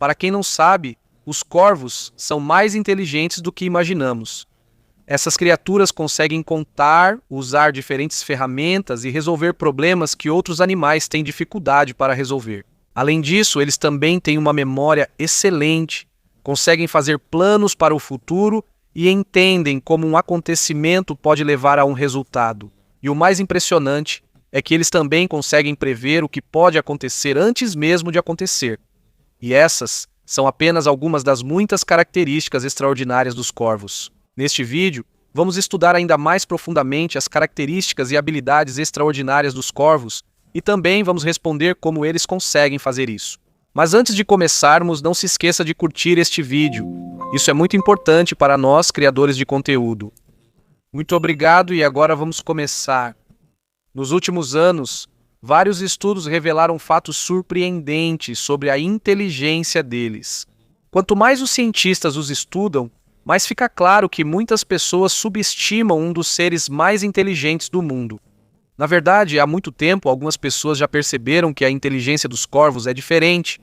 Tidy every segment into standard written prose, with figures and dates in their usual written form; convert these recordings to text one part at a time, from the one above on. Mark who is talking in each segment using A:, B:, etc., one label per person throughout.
A: Para quem não sabe, os corvos são mais inteligentes do que imaginamos. Essas criaturas conseguem contar, usar diferentes ferramentas e resolver problemas que outros animais têm dificuldade para resolver. Além disso, eles também têm uma memória excelente, conseguem fazer planos para o futuro e entendem como um acontecimento pode levar a um resultado. E o mais impressionante é que eles também conseguem prever o que pode acontecer antes mesmo de acontecer. E essas são apenas algumas das muitas características extraordinárias dos corvos. Neste vídeo, vamos estudar ainda mais profundamente as características e habilidades extraordinárias dos corvos e também vamos responder como eles conseguem fazer isso. Mas antes de começarmos, não se esqueça de curtir este vídeo. Isso é muito importante para nós, criadores de conteúdo. Muito obrigado e agora vamos começar. Nos últimos anos, vários estudos revelaram fatos surpreendentes sobre a inteligência deles. Quanto mais os cientistas os estudam, mais fica claro que muitas pessoas subestimam um dos seres mais inteligentes do mundo. Na verdade, há muito tempo, algumas pessoas já perceberam que a inteligência dos corvos é diferente.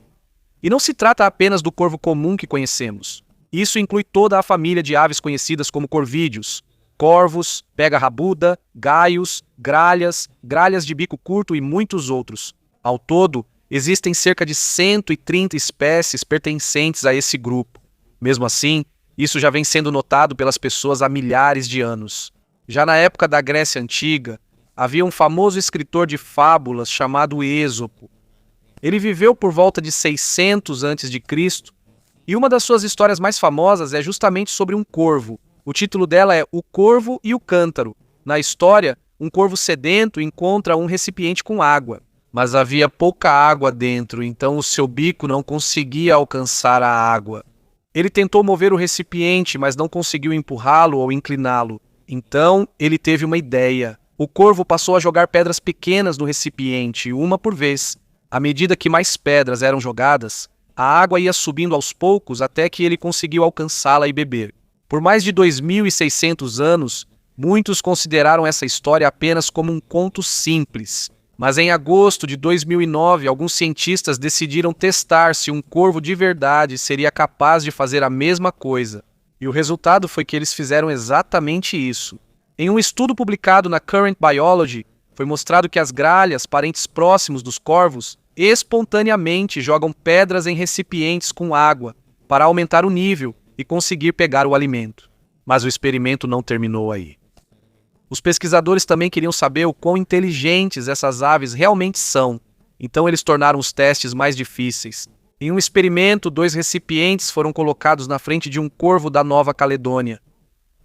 A: E não se trata apenas do corvo comum que conhecemos. Isso inclui toda a família de aves conhecidas como corvídeos, corvos, pega-rabuda, gaios, gralhas, gralhas de bico curto e muitos outros. Ao todo, existem cerca de 130 espécies pertencentes a esse grupo. Mesmo assim, isso já vem sendo notado pelas pessoas há milhares de anos. Já na época da Grécia Antiga, havia um famoso escritor de fábulas chamado Êxopo. Ele viveu por volta de 600 a.C. e uma das suas histórias mais famosas é justamente sobre um corvo. O título dela é O Corvo e o Cântaro. Na história, um corvo sedento encontra um recipiente com água, mas havia pouca água dentro, então o seu bico não conseguia alcançar a água. Ele tentou mover o recipiente, mas não conseguiu empurrá-lo ou incliná-lo. Então, ele teve uma ideia. O corvo passou a jogar pedras pequenas no recipiente, uma por vez. À medida que mais pedras eram jogadas, a água ia subindo aos poucos até que ele conseguiu alcançá-la e beber. Por mais de 2.600 anos, muitos consideraram essa história apenas como um conto simples. Mas em agosto de 2009, alguns cientistas decidiram testar se um corvo de verdade seria capaz de fazer a mesma coisa. E o resultado foi que eles fizeram exatamente isso. Em um estudo publicado na Current Biology, foi mostrado que as gralhas, parentes próximos dos corvos, espontaneamente jogam pedras em recipientes com água para aumentar o nível e conseguir pegar o alimento. Mas o experimento não terminou aí. Os pesquisadores também queriam saber o quão inteligentes essas aves realmente são, então eles tornaram os testes mais difíceis. Em um experimento, 2 recipientes foram colocados na frente de um corvo da Nova Caledônia.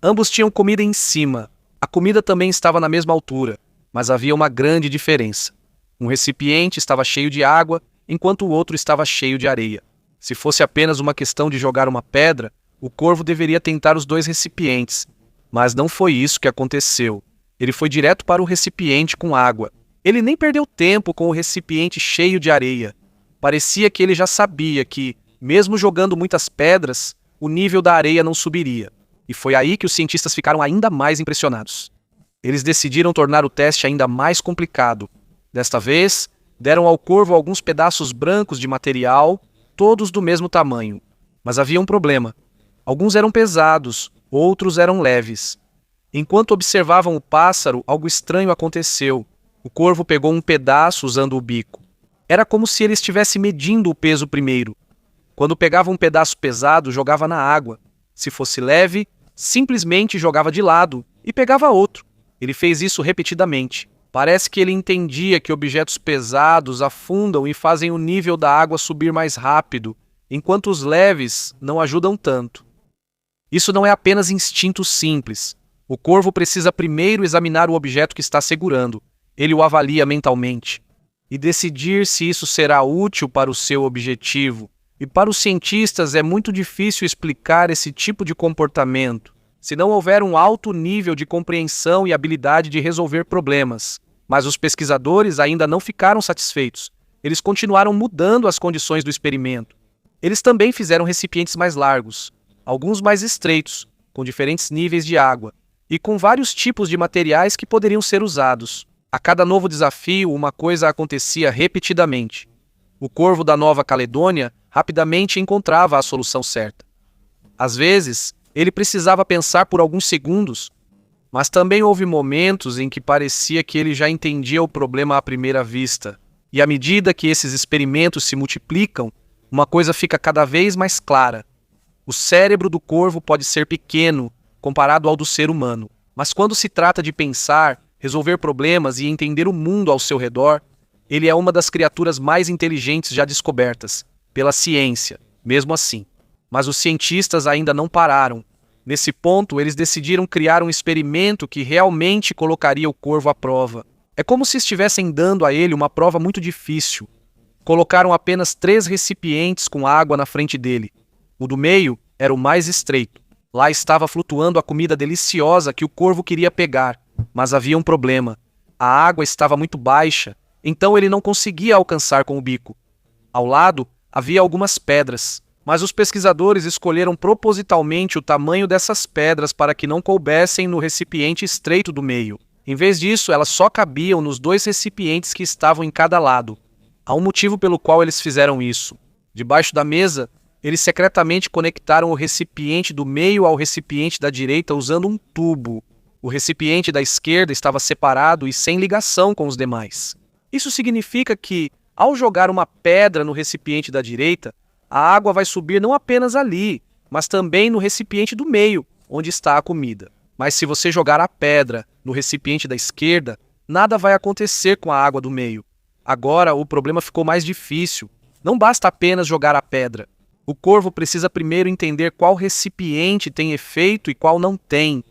A: Ambos tinham comida em cima. A comida também estava na mesma altura, mas havia uma grande diferença. Um recipiente estava cheio de água, enquanto o outro estava cheio de areia. Se fosse apenas uma questão de jogar uma pedra, o corvo deveria tentar os 2 recipientes. Mas não foi isso que aconteceu. Ele foi direto para o recipiente com água. Ele nem perdeu tempo com o recipiente cheio de areia. Parecia que ele já sabia que, mesmo jogando muitas pedras, o nível da areia não subiria. E foi aí que os cientistas ficaram ainda mais impressionados. Eles decidiram tornar o teste ainda mais complicado. Desta vez, deram ao corvo alguns pedaços brancos de material, todos do mesmo tamanho. Mas havia um problema. Alguns eram pesados, outros eram leves. Enquanto observavam o pássaro, algo estranho aconteceu. O corvo pegou um pedaço usando o bico. Era como se ele estivesse medindo o peso primeiro. Quando pegava um pedaço pesado, jogava na água. Se fosse leve, simplesmente jogava de lado e pegava outro. Ele fez isso repetidamente. Parece que ele entendia que objetos pesados afundam e fazem o nível da água subir mais rápido, enquanto os leves não ajudam tanto. Isso não é apenas instinto simples. O corvo precisa primeiro examinar o objeto que está segurando. Ele o avalia mentalmente e decidir se isso será útil para o seu objetivo. E para os cientistas é muito difícil explicar esse tipo de comportamento, se não houver um alto nível de compreensão e habilidade de resolver problemas. Mas os pesquisadores ainda não ficaram satisfeitos. Eles continuaram mudando as condições do experimento. Eles também fizeram recipientes mais largos, alguns mais estreitos, com diferentes níveis de água, e com vários tipos de materiais que poderiam ser usados. A cada novo desafio, uma coisa acontecia repetidamente. O corvo da Nova Caledônia rapidamente encontrava a solução certa. Às vezes, ele precisava pensar por alguns segundos, mas também houve momentos em que parecia que ele já entendia o problema à primeira vista. E à medida que esses experimentos se multiplicam, uma coisa fica cada vez mais clara. O cérebro do corvo pode ser pequeno comparado ao do ser humano, mas quando se trata de pensar, resolver problemas e entender o mundo ao seu redor, ele é uma das criaturas mais inteligentes já descobertas pela ciência, mesmo assim. Mas os cientistas ainda não pararam. Nesse ponto, eles decidiram criar um experimento que realmente colocaria o corvo à prova. É como se estivessem dando a ele uma prova muito difícil. Colocaram apenas 3 recipientes com água na frente dele. O do meio era o mais estreito. Lá estava flutuando a comida deliciosa que o corvo queria pegar, mas havia um problema. A água estava muito baixa, então ele não conseguia alcançar com o bico. Ao lado, havia algumas pedras, mas os pesquisadores escolheram propositalmente o tamanho dessas pedras para que não coubessem no recipiente estreito do meio. Em vez disso, elas só cabiam nos 2 recipientes que estavam em cada lado. Há um motivo pelo qual eles fizeram isso. Debaixo da mesa, eles secretamente conectaram o recipiente do meio ao recipiente da direita usando um tubo. O recipiente da esquerda estava separado e sem ligação com os demais. Isso significa que, ao jogar uma pedra no recipiente da direita, a água vai subir não apenas ali, mas também no recipiente do meio, onde está a comida. Mas se você jogar a pedra no recipiente da esquerda, nada vai acontecer com a água do meio. Agora o problema ficou mais difícil. Não basta apenas jogar a pedra. O corvo precisa primeiro entender qual recipiente tem efeito e qual não tem.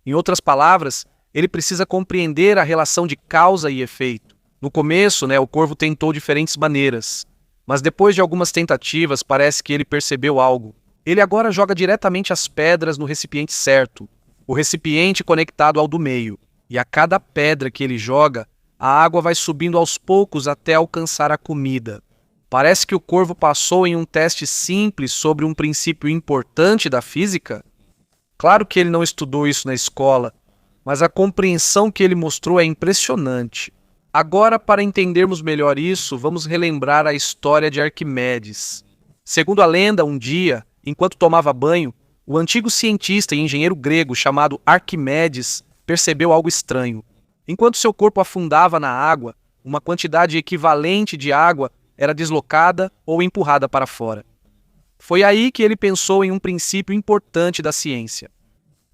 A: Em outras palavras, ele precisa compreender a relação de causa e efeito. No começo, o corvo tentou diferentes maneiras. Mas depois de algumas tentativas, parece que ele percebeu algo. Ele agora joga diretamente as pedras no recipiente certo, o recipiente conectado ao do meio. E a cada pedra que ele joga, a água vai subindo aos poucos até alcançar a comida. Parece que o corvo passou em um teste simples sobre um princípio importante da física. Claro que ele não estudou isso na escola, mas a compreensão que ele mostrou é impressionante. Agora, para entendermos melhor isso, vamos relembrar a história de Arquimedes. Segundo a lenda, um dia, enquanto tomava banho, o antigo cientista e engenheiro grego chamado Arquimedes percebeu algo estranho. Enquanto seu corpo afundava na água, uma quantidade equivalente de água era deslocada ou empurrada para fora. Foi aí que ele pensou em um princípio importante da ciência.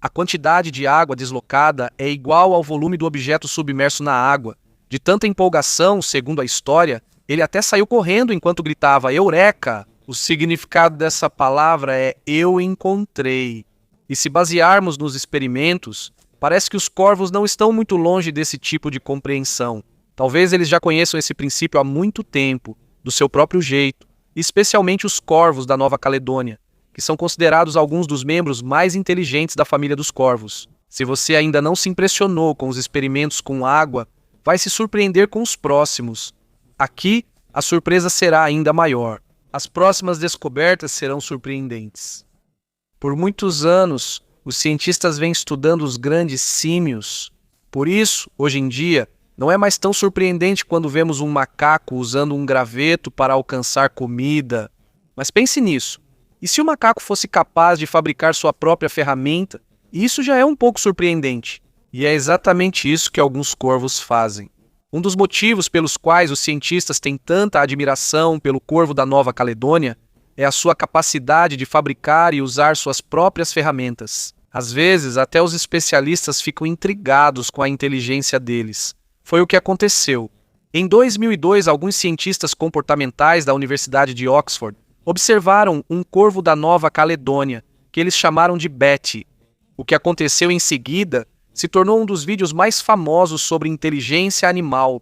A: A quantidade de água deslocada é igual ao volume do objeto submerso na água. De tanta empolgação, segundo a história, ele até saiu correndo enquanto gritava "Eureka!". O significado dessa palavra é "eu encontrei". E se basearmos nos experimentos, parece que os corvos não estão muito longe desse tipo de compreensão. Talvez eles já conheçam esse princípio há muito tempo, do seu próprio jeito, especialmente os corvos da Nova Caledônia, que são considerados alguns dos membros mais inteligentes da família dos corvos. Se você ainda não se impressionou com os experimentos com água, vai se surpreender com os próximos. Aqui, a surpresa será ainda maior. As próximas descobertas serão surpreendentes. Por muitos anos, os cientistas vêm estudando os grandes símios. Por isso, hoje em dia, não é mais tão surpreendente quando vemos um macaco usando um graveto para alcançar comida. Mas pense nisso. E se o macaco fosse capaz de fabricar sua própria ferramenta? Isso já é um pouco surpreendente. E é exatamente isso que alguns corvos fazem. Um dos motivos pelos quais os cientistas têm tanta admiração pelo corvo da Nova Caledônia é a sua capacidade de fabricar e usar suas próprias ferramentas. Às vezes, até os especialistas ficam intrigados com a inteligência deles. Foi o que aconteceu. Em 2002, alguns cientistas comportamentais da Universidade de Oxford observaram um corvo da Nova Caledônia, que eles chamaram de Betty. O que aconteceu em seguida se tornou um dos vídeos mais famosos sobre inteligência animal.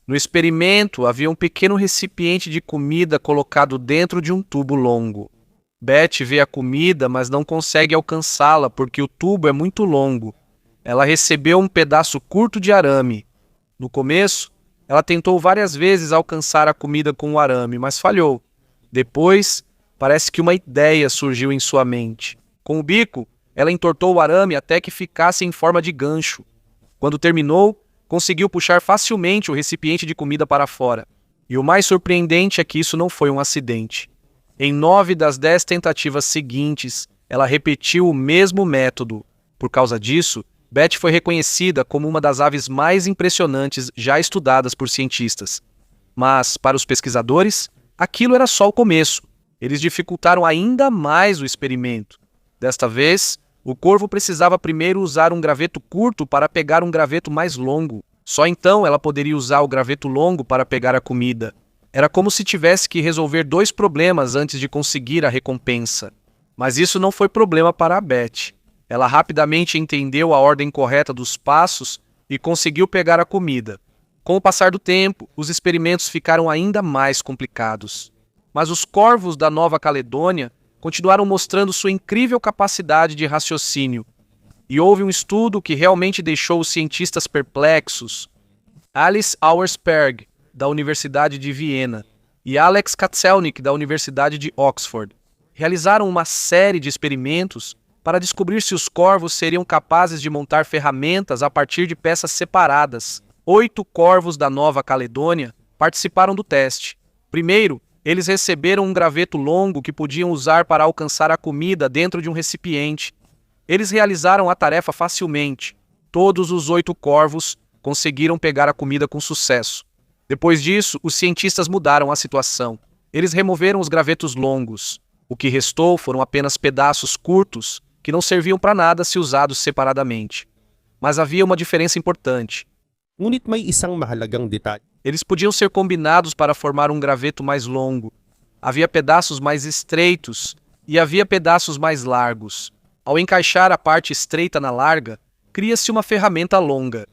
A: No experimento, havia um pequeno recipiente de comida colocado dentro de um tubo longo. Betty vê a comida, mas não consegue alcançá-la porque o tubo é muito longo. Ela recebeu um pedaço curto de arame. No começo, ela tentou várias vezes alcançar a comida com o arame, mas falhou. Depois, parece que uma ideia surgiu em sua mente. Com o bico, ela entortou o arame até que ficasse em forma de gancho. Quando terminou, conseguiu puxar facilmente o recipiente de comida para fora. E o mais surpreendente é que isso não foi um acidente. Em 9 das 10 tentativas seguintes, ela repetiu o mesmo método. Por causa disso, Beth foi reconhecida como uma das aves mais impressionantes já estudadas por cientistas. Mas, para os pesquisadores, aquilo era só o começo. Eles dificultaram ainda mais o experimento. Desta vez, o corvo precisava primeiro usar um graveto curto para pegar um graveto mais longo. Só então ela poderia usar o graveto longo para pegar a comida. Era como se tivesse que resolver 2 problemas antes de conseguir a recompensa. Mas isso não foi problema para a Beth. Ela rapidamente entendeu a ordem correta dos passos e conseguiu pegar a comida. Com o passar do tempo, os experimentos ficaram ainda mais complicados. Mas os corvos da Nova Caledônia continuaram mostrando sua incrível capacidade de raciocínio. E houve um estudo que realmente deixou os cientistas perplexos. Alice Auersperg, da Universidade de Viena, e Alex Katzelnik, da Universidade de Oxford, realizaram uma série de experimentos para descobrir se os corvos seriam capazes de montar ferramentas a partir de peças separadas. 8 corvos da Nova Caledônia participaram do teste. Primeiro, eles receberam um graveto longo que podiam usar para alcançar a comida dentro de um recipiente. Eles realizaram a tarefa facilmente. Todos os 8 corvos conseguiram pegar a comida com sucesso. Depois disso, os cientistas mudaram a situação. Eles removeram os gravetos longos. O que restou foram apenas pedaços curtos que não serviam para nada se usados separadamente. Mas havia uma diferença importante.
B: Ngunit may isang mahalagang detalhe.
A: Eles podiam ser combinados para formar um graveto mais longo. Havia pedaços mais estreitos e havia pedaços mais largos. Ao encaixar a parte estreita na larga, cria-se uma ferramenta longa.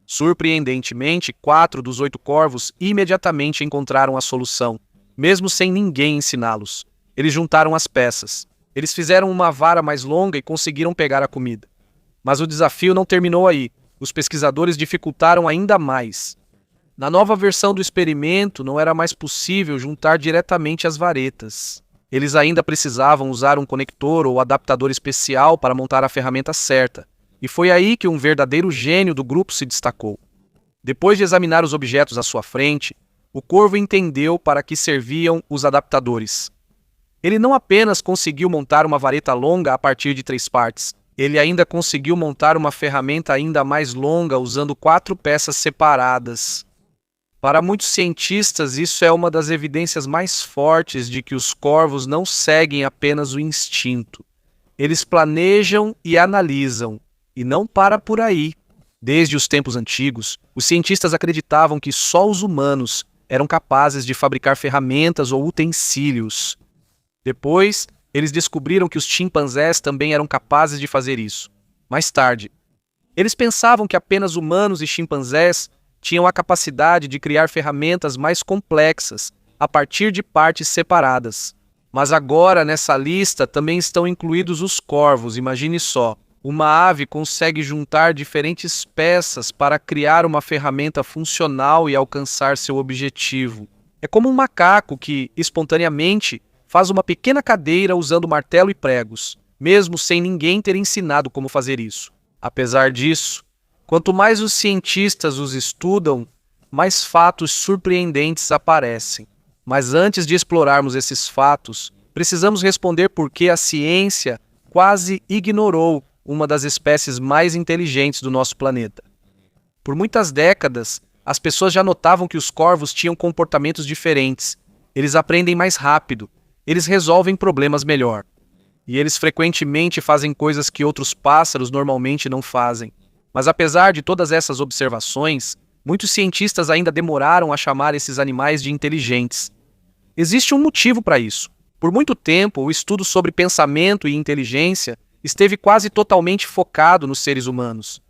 A: Surpreendentemente, 4 dos 8 corvos imediatamente encontraram a solução, mesmo sem ninguém ensiná-los. Eles juntaram as peças. Eles fizeram uma vara mais longa e conseguiram pegar a comida. Mas o desafio não terminou aí. Os pesquisadores dificultaram ainda mais. Na nova versão do experimento, não era mais possível juntar diretamente as varetas. Eles ainda precisavam usar um conector ou adaptador especial para montar a ferramenta certa. E foi aí que um verdadeiro gênio do grupo se destacou. Depois de examinar os objetos à sua frente, o corvo entendeu para que serviam os adaptadores. Ele não apenas conseguiu montar uma vareta longa a partir de 3 partes, ele ainda conseguiu montar uma ferramenta ainda mais longa usando 4 peças separadas. Para muitos cientistas, isso é uma das evidências mais fortes de que os corvos não seguem apenas o instinto. Eles planejam e analisam, e não para por aí. Desde os tempos antigos, os cientistas acreditavam que só os humanos eram capazes de fabricar ferramentas ou utensílios. Depois, eles descobriram que os chimpanzés também eram capazes de fazer isso. Mais tarde, eles pensavam que apenas humanos e chimpanzés tinham a capacidade de criar ferramentas mais complexas a partir de partes separadas. Mas agora, nessa lista, também estão incluídos os corvos. Imagine só, uma ave consegue juntar diferentes peças para criar uma ferramenta funcional e alcançar seu objetivo. É como um macaco que, espontaneamente, faz uma pequena cadeira usando martelo e pregos, mesmo sem ninguém ter ensinado como fazer isso. Apesar disso, quanto mais os cientistas os estudam, mais fatos surpreendentes aparecem. Mas antes de explorarmos esses fatos, precisamos responder por que a ciência quase ignorou uma das espécies mais inteligentes do nosso planeta. Por muitas décadas, as pessoas já notavam que os corvos tinham comportamentos diferentes. Eles aprendem mais rápido. Eles resolvem problemas melhor. E eles frequentemente fazem coisas que outros pássaros normalmente não fazem. Mas apesar de todas essas observações, muitos cientistas ainda demoraram a chamar esses animais de inteligentes. Existe um motivo para isso. Por muito tempo, o estudo sobre pensamento e inteligência esteve quase totalmente focado nos seres humanos.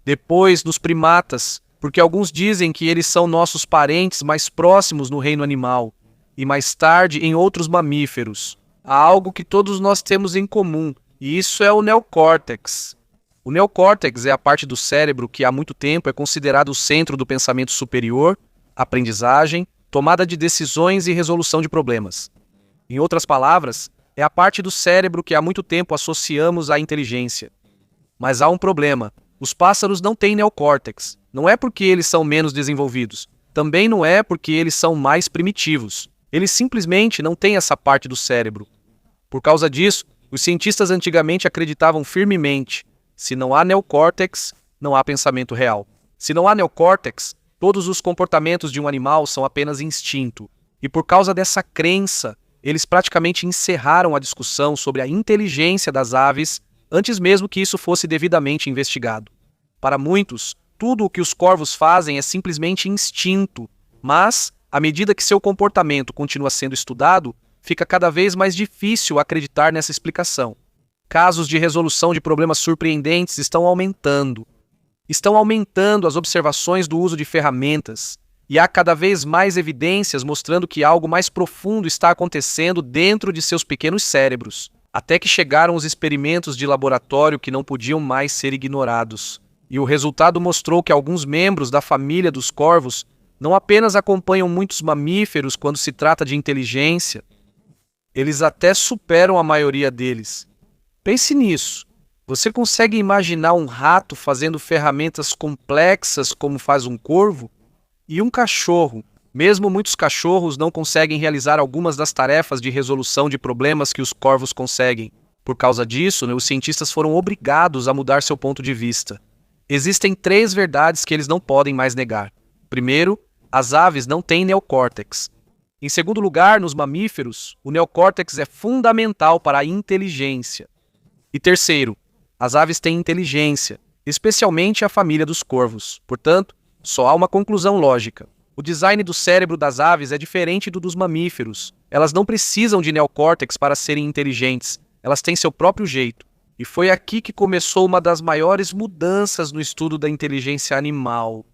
A: Depois, nos primatas, porque alguns dizem que eles são nossos parentes mais próximos no reino animal. E mais tarde em outros mamíferos. Há algo que todos nós temos em comum, e isso é o neocórtex. O neocórtex é a parte do cérebro que há muito tempo é considerado o centro do pensamento superior, aprendizagem, tomada de decisões e resolução de problemas. Em outras palavras, é a parte do cérebro que há muito tempo associamos à inteligência. Mas há um problema. Os pássaros não têm neocórtex. Não é porque eles são menos desenvolvidos. Também não é porque eles são mais primitivos. Eles simplesmente não têm essa parte do cérebro. Por causa disso, os cientistas antigamente acreditavam firmemente: se não há neocórtex, não há pensamento real. Se não há neocórtex, todos os comportamentos de um animal são apenas instinto. E por causa dessa crença, eles praticamente encerraram a discussão sobre a inteligência das aves antes mesmo que isso fosse devidamente investigado. Para muitos, tudo o que os corvos fazem é simplesmente instinto, mas, à medida que seu comportamento continua sendo estudado, fica cada vez mais difícil acreditar nessa explicação. Casos de resolução de problemas surpreendentes estão aumentando. Estão aumentando as observações do uso de ferramentas, e há cada vez mais evidências mostrando que algo mais profundo está acontecendo dentro de seus pequenos cérebros, até que chegaram os experimentos de laboratório que não podiam mais ser ignorados. E o resultado mostrou que alguns membros da família dos corvos não apenas acompanham muitos mamíferos quando se trata de inteligência, eles até superam a maioria deles. Pense nisso. Você consegue imaginar um rato fazendo ferramentas complexas como faz um corvo? E um cachorro. Mesmo muitos cachorros não conseguem realizar algumas das tarefas de resolução de problemas que os corvos conseguem. Por causa disso, os cientistas foram obrigados a mudar seu ponto de vista. Existem 3 verdades que eles não podem mais negar. Primeiro, as aves não têm neocórtex. Em segundo lugar, nos mamíferos, o neocórtex é fundamental para a inteligência. E terceiro, as aves têm inteligência, especialmente a família dos corvos. Portanto, só há uma conclusão lógica. O design do cérebro das aves é diferente do dos mamíferos. Elas não precisam de neocórtex para serem inteligentes. Elas têm seu próprio jeito. E foi aqui que começou uma das maiores mudanças no estudo da inteligência animal.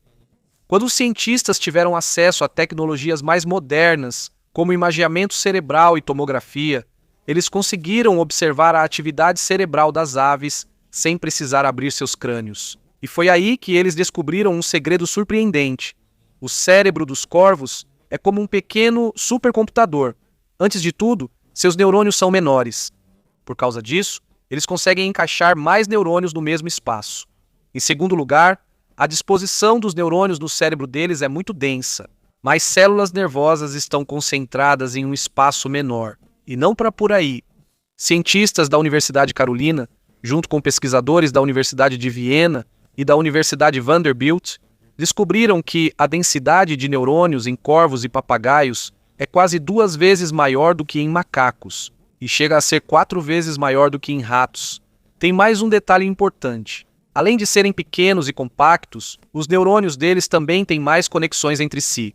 A: Quando os cientistas tiveram acesso a tecnologias mais modernas, como imageamento cerebral e tomografia, eles conseguiram observar a atividade cerebral das aves sem precisar abrir seus crânios. E foi aí que eles descobriram um segredo surpreendente. O cérebro dos corvos é como um pequeno supercomputador. Antes de tudo, seus neurônios são menores. Por causa disso, eles conseguem encaixar mais neurônios no mesmo espaço. Em segundo lugar, a disposição dos neurônios no cérebro deles é muito densa. Mais células nervosas estão concentradas em um espaço menor. E não para por aí. Cientistas da Universidade Carolina, junto com pesquisadores da Universidade de Viena e da Universidade Vanderbilt, descobriram que a densidade de neurônios em corvos e papagaios é quase 2 vezes maior do que em macacos, e chega a ser 4 vezes maior do que em ratos. Tem mais um detalhe importante. Além de serem pequenos e compactos, os neurônios deles também têm mais conexões entre si.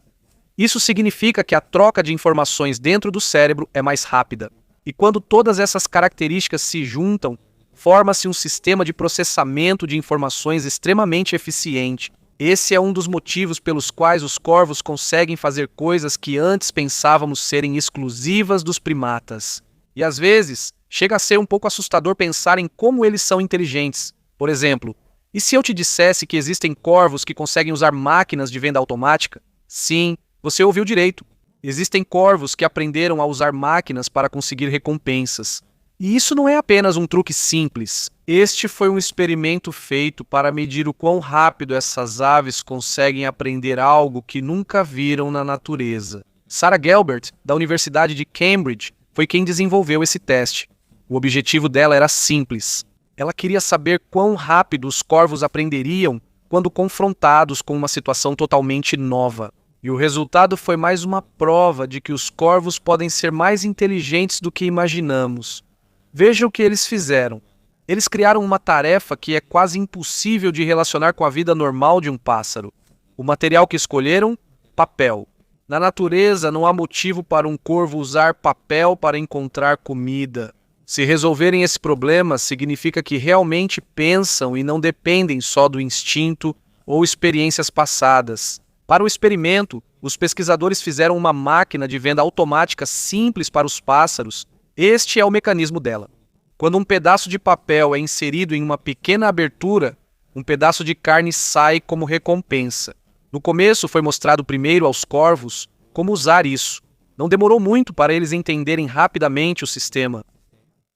A: Isso significa que a troca de informações dentro do cérebro é mais rápida. E quando todas essas características se juntam, forma-se um sistema de processamento de informações extremamente eficiente. Esse é um dos motivos pelos quais os corvos conseguem fazer coisas que antes pensávamos serem exclusivas dos primatas. E às vezes, chega a ser um pouco assustador pensar em como eles são inteligentes. Por exemplo, e se eu te dissesse que existem corvos que conseguem usar máquinas de venda automática? Sim, você ouviu direito. Existem corvos que aprenderam a usar máquinas para conseguir recompensas. E isso não é apenas um truque simples. Este foi um experimento feito para medir o quão rápido essas aves conseguem aprender algo que nunca viram na natureza. Sarah Gelbert, da Universidade de Cambridge, foi quem desenvolveu esse teste. O objetivo dela era simples. Ela queria saber quão rápido os corvos aprenderiam quando confrontados com uma situação totalmente nova. E o resultado foi mais uma prova de que os corvos podem ser mais inteligentes do que imaginamos. Veja o que eles fizeram. Eles criaram uma tarefa que é quase impossível de relacionar com a vida normal de um pássaro. O material que escolheram? Papel. Na natureza, não há motivo para um corvo usar papel para encontrar comida. Se resolverem esse problema, significa que realmente pensam e não dependem só do instinto ou experiências passadas. Para o experimento, os pesquisadores fizeram uma máquina de venda automática simples para os pássaros. Este é o mecanismo dela. Quando um pedaço de papel é inserido em uma pequena abertura, um pedaço de carne sai como recompensa. No começo foi mostrado primeiro aos corvos como usar isso. Não demorou muito para eles entenderem rapidamente o sistema.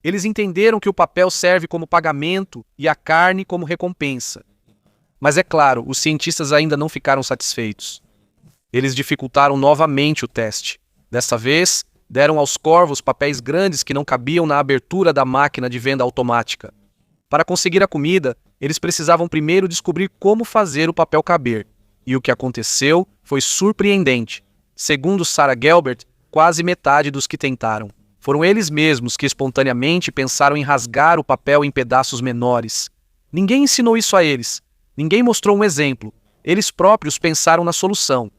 A: Eles entenderam que o papel serve como pagamento e a carne como recompensa. Mas é claro, os cientistas ainda não ficaram satisfeitos. Eles dificultaram novamente o teste. Dessa vez, deram aos corvos papéis grandes que não cabiam na abertura da máquina de venda automática. Para conseguir a comida, eles precisavam primeiro descobrir como fazer o papel caber. E o que aconteceu foi surpreendente. Segundo Sarah Gelbert, quase metade dos que tentaram. Foram eles mesmos que espontaneamente pensaram em rasgar o papel em pedaços menores. Ninguém ensinou isso a eles. Ninguém mostrou um exemplo. Eles próprios pensaram na solução.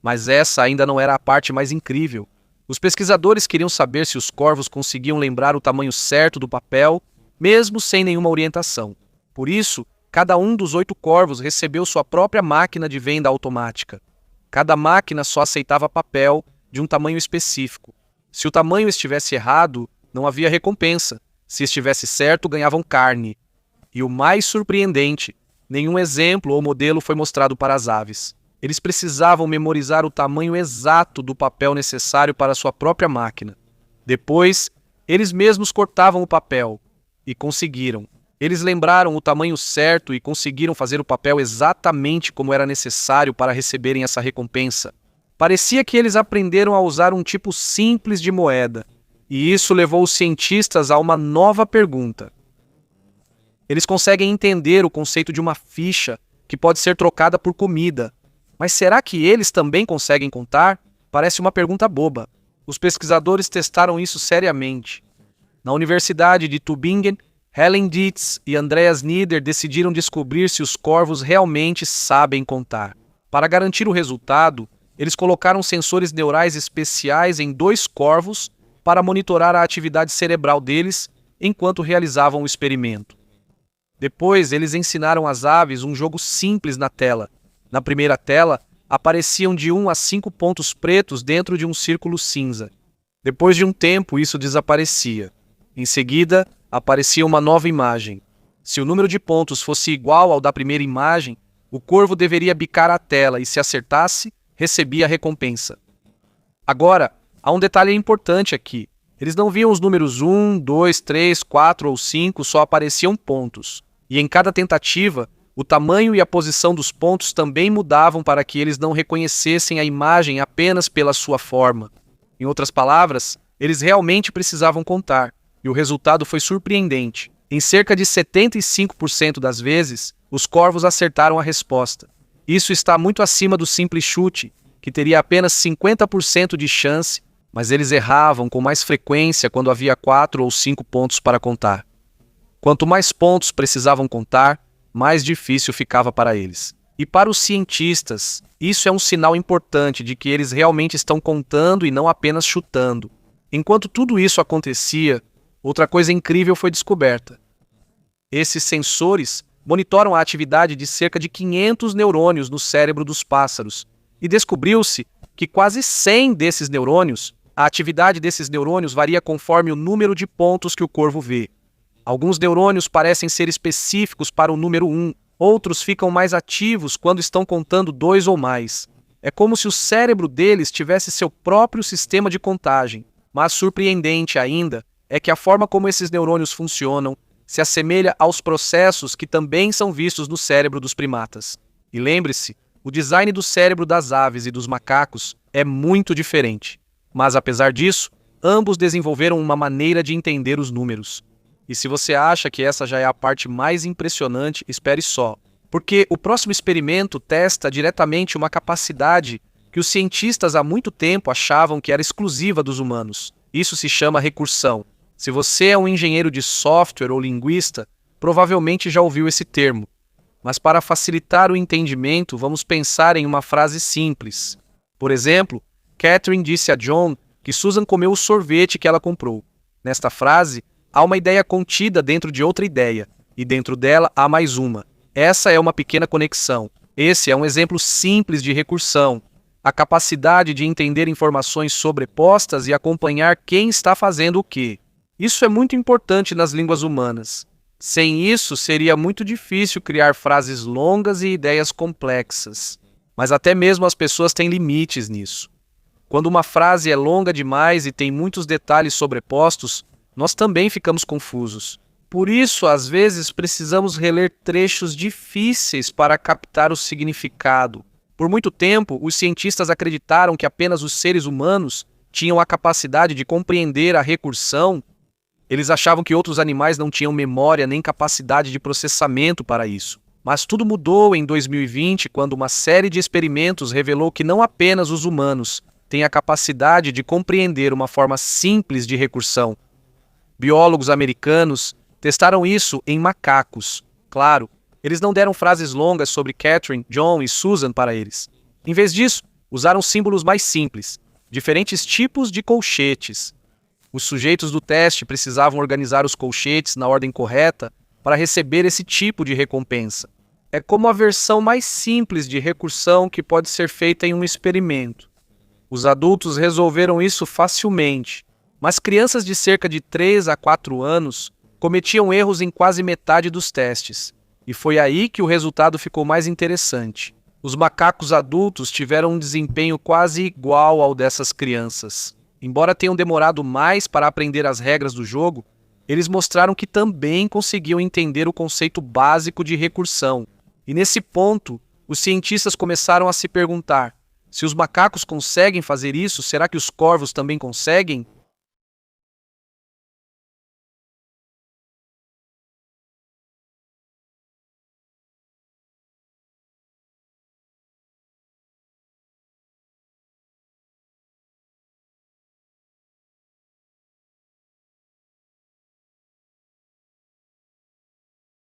A: Mas essa ainda não era a parte mais incrível. Os pesquisadores queriam saber se os corvos conseguiam lembrar o tamanho certo do papel, mesmo sem nenhuma orientação. Por isso, cada um dos 8 corvos recebeu sua própria máquina de venda automática. Cada máquina só aceitava papel de um tamanho específico. Se o tamanho estivesse errado, não havia recompensa. Se estivesse certo, ganhavam carne. E o mais surpreendente, nenhum exemplo ou modelo foi mostrado para as aves. Eles precisavam memorizar o tamanho exato do papel necessário para sua própria máquina. Depois, eles mesmos cortavam o papel. E conseguiram. Eles lembraram o tamanho certo e conseguiram fazer o papel exatamente como era necessário para receberem essa recompensa. Parecia que eles aprenderam a usar um tipo simples de moeda. E isso levou os cientistas a uma nova pergunta. Eles conseguem entender o conceito de uma ficha que pode ser trocada por comida. Mas será que eles também conseguem contar? Parece uma pergunta boba. Os pesquisadores testaram isso seriamente. Na Universidade de Tübingen, Helen Dietz e Andreas Nieder decidiram descobrir se os corvos realmente sabem contar. Para garantir o resultado, eles colocaram sensores neurais especiais em 2 corvos para monitorar a atividade cerebral deles enquanto realizavam o experimento. Depois, eles ensinaram às aves um jogo simples na tela. Na primeira tela, apareciam de 1 a 5 pontos pretos dentro de um círculo cinza. Depois de um tempo, isso desaparecia. Em seguida, aparecia uma nova imagem. Se o número de pontos fosse igual ao da primeira imagem, o corvo deveria bicar a tela e, se acertasse, recebia a recompensa. Agora, há um detalhe importante aqui. Eles não viam os números 1, 2, 3, 4 ou 5, só apareciam pontos. E em cada tentativa, o tamanho e a posição dos pontos também mudavam para que eles não reconhecessem a imagem apenas pela sua forma. Em outras palavras, eles realmente precisavam contar, e o resultado foi surpreendente. Em cerca de 75% das vezes, os corvos acertaram a resposta. Isso está muito acima do simples chute, que teria apenas 50% de chance, mas eles erravam com mais frequência quando havia 4 ou 5 pontos para contar. Quanto mais pontos precisavam contar, mais difícil ficava para eles. E para os cientistas, isso é um sinal importante de que eles realmente estão contando e não apenas chutando. Enquanto tudo isso acontecia, outra coisa incrível foi descoberta. Esses sensores monitoram a atividade de cerca de 500 neurônios no cérebro dos pássaros, e descobriu-se que quase 100 desses neurônios, a atividade desses neurônios varia conforme o número de pontos que o corvo vê. Alguns neurônios parecem ser específicos para o número 1, outros ficam mais ativos quando estão contando 2 ou mais. É como se o cérebro deles tivesse seu próprio sistema de contagem, mas surpreendente ainda é que a forma como esses neurônios funcionam se assemelha aos processos que também são vistos no cérebro dos primatas. E lembre-se, o design do cérebro das aves e dos macacos é muito diferente. Mas apesar disso, ambos desenvolveram uma maneira de entender os números. E se você acha que essa já é a parte mais impressionante, espere só. Porque o próximo experimento testa diretamente uma capacidade que os cientistas há muito tempo achavam que era exclusiva dos humanos. Isso se chama recursão. Se você é um engenheiro de software ou linguista, provavelmente já ouviu esse termo. Mas para facilitar o entendimento, vamos pensar em uma frase simples. Por exemplo, Catherine disse a John que Susan comeu o sorvete que ela comprou. Nesta frase, há uma ideia contida dentro de outra ideia, e dentro dela há mais uma. Essa é uma pequena conexão. Esse é um exemplo simples de recursão. A capacidade de entender informações sobrepostas e acompanhar quem está fazendo o quê. Isso é muito importante nas línguas humanas. Sem isso, seria muito difícil criar frases longas e ideias complexas. Mas até mesmo as pessoas têm limites nisso. Quando uma frase é longa demais e tem muitos detalhes sobrepostos, nós também ficamos confusos. Por isso, às vezes, precisamos reler trechos difíceis para captar o significado. Por muito tempo, os cientistas acreditaram que apenas os seres humanos tinham a capacidade de compreender a recursão, eles achavam que outros animais não tinham memória nem capacidade de processamento para isso. Mas tudo mudou em 2020, quando uma série de experimentos revelou que não apenas os humanos têm a capacidade de compreender uma forma simples de recursão. Biólogos americanos testaram isso em macacos. Claro, eles não deram frases longas sobre Catherine, John e Susan para eles. Em vez disso, usaram símbolos mais simples, diferentes tipos de colchetes. Os sujeitos do teste precisavam organizar os colchetes na ordem correta para receber esse tipo de recompensa. É como a versão mais simples de recursão que pode ser feita em um experimento. Os adultos resolveram isso facilmente, mas crianças de cerca de 3 a 4 anos cometiam erros em quase metade dos testes, e foi aí que o resultado ficou mais interessante. Os macacos adultos tiveram um desempenho quase igual ao dessas crianças. Embora tenham demorado mais para aprender as regras do jogo, eles mostraram que também conseguiam entender o conceito básico de recursão. E nesse ponto, os cientistas começaram a se perguntar: se os macacos conseguem fazer isso, será que os corvos também conseguem?